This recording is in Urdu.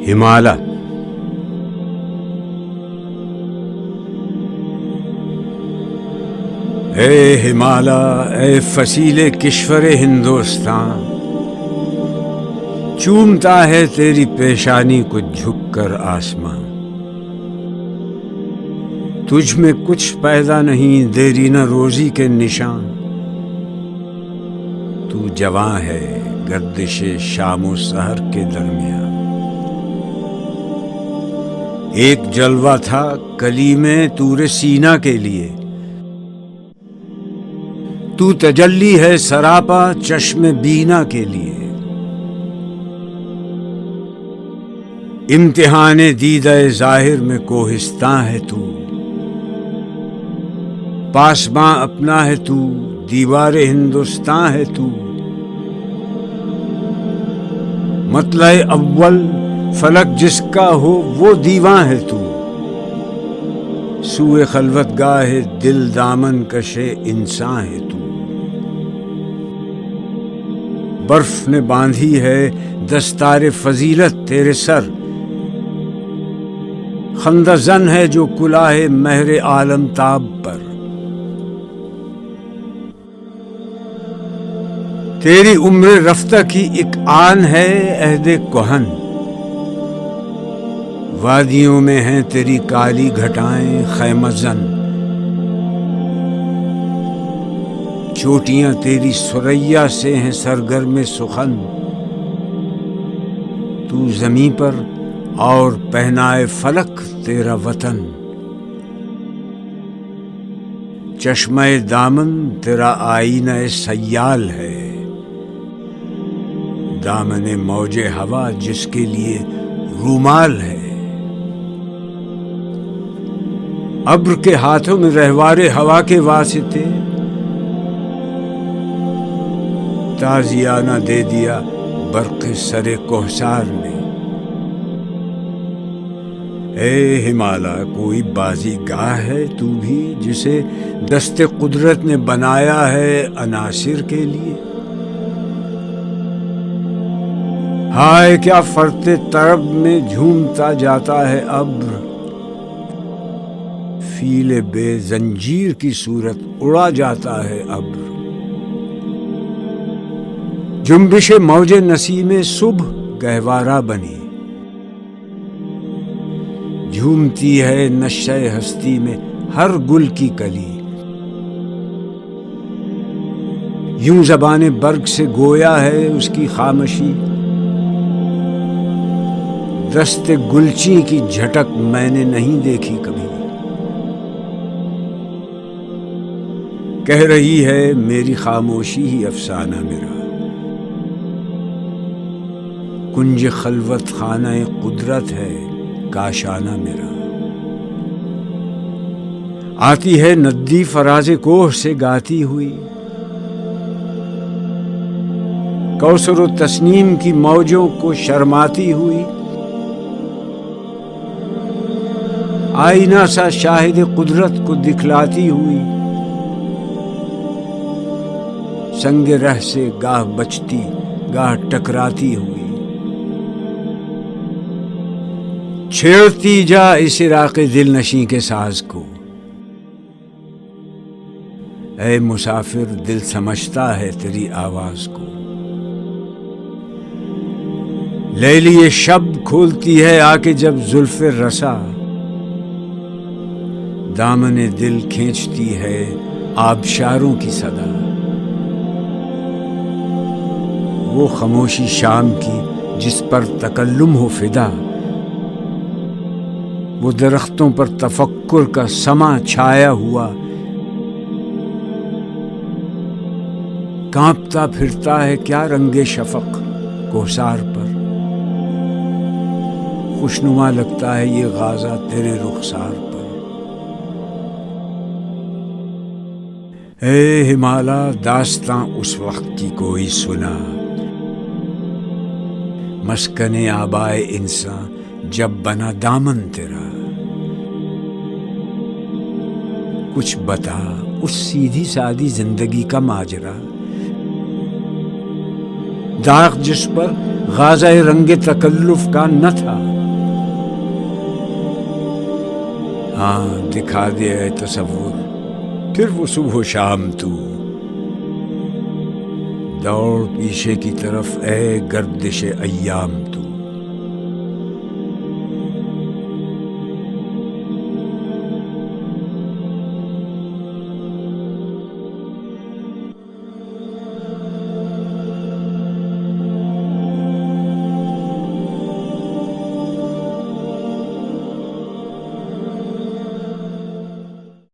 ہمالیہ اے ہمالیہ، اے فصیل کشور ہندوستان، چومتا ہے تیری پیشانی کو جھک کر آسمان۔ تجھ میں کچھ پیدا نہیں دیرینہ روزی کے نشان، تو جواں ہے گردش شام و سحر کے درمیان۔ ایک جلوہ تھا کلیم طور سینا کے لیے، تو تجلی ہے سراپا چشم بینا کے لیے۔ امتحان دیدہ ظاہر میں کوہستاں ہے تو، پاسباں اپنا ہے تو، دیوار ہندوستان ہے تو۔ مطلع اول فلک جس کا ہو وہ دیواں ہے تو، سوئے خلوت گاہ دل دامن کشے انسان ہے تو۔ برف نے باندھی ہے دستار فضیلت تیرے سر، خندہ زن ہے جو کلاه مہر عالم تاب پر۔ تیری عمر رفتہ کی ایک آن ہے عہد کہن، وادیوں میں ہیں تیری کالی گھٹائیں خیمہ زن۔ چوٹیاں تیری ثریا سے ہیں سرگرم سخن، تو زمیں پر اور پہنائے فلک تیرا وطن۔ چشمہ دامن تیرا آئینہ سیال ہے، دامن موج ہوا جس کے لیے رومال ہے۔ ابر کے ہاتھوں میں رہوار ہوا کے واسطے، تازیانہ دے دیا برق سر کوہسار نے۔ اے ہمالیہ، کوئی بازی گاہ ہے تو بھی جسے دست قدرت نے بنایا ہے عناصر کے لیے؟ ہائے کیا فرط طرب میں جھومتا جاتا ہے ابر، فیل بے زنجیر کی صورت اڑا جاتا ہے ابر۔ جنبش موج نسیم صبح گہوارہ بنی، جھومتی ہے نشہ ہستی میں ہر گل کی کلی۔ یوں زبان برگ سے گویا ہے اس کی خامشی، دست گلچی کی جھٹک میں نے نہیں دیکھی کبھی۔ کہہ رہی ہے میری خاموشی ہی افسانہ میرا، کنج خلوت خانہ قدرت ہے کاشانہ میرا۔ آتی ہے ندی فراز کوہ سے گاتی ہوئی، کوثر و تسنیم کی موجوں کو شرماتی ہوئی۔ آئینہ سا شاہد قدرت کو دکھلاتی ہوئی، سنگ رہ سے گاہ بچتی گاہ ٹکراتی ہوئی۔ چھیڑتی جا اس عراق دل نشیں کے ساز کو، اے مسافر دل سمجھتا ہے تیری آواز کو۔ لیلی شب کھولتی ہے آ کے جب زلف رسا، دامن دل کھینچتی ہے آبشاروں کی صدا۔ وہ خاموشی شام کی جس پر تکلم ہو فدا، وہ درختوں پر تفکر کا سما چھایا ہوا۔ کانپتا پھرتا ہے کیا رنگ شفق کوثار پر، خوشنما لگتا ہے یہ غازہ تیرے رخسار پر۔ اے ہمالیہ، داستاں اس وقت کی کوئی سنا، مسکن آبائے انسان جب بنا دامن تیرا۔ کچھ بتا اس سیدھی سادی زندگی کا ماجرا، داغ جس پر غازہ رنگ تکلف کا نہ تھا۔ ہاں دکھا دے اے تصور پھر وہ صبح و شام تو، دوڑ پیچھے کی طرف اے گردش ایام تو۔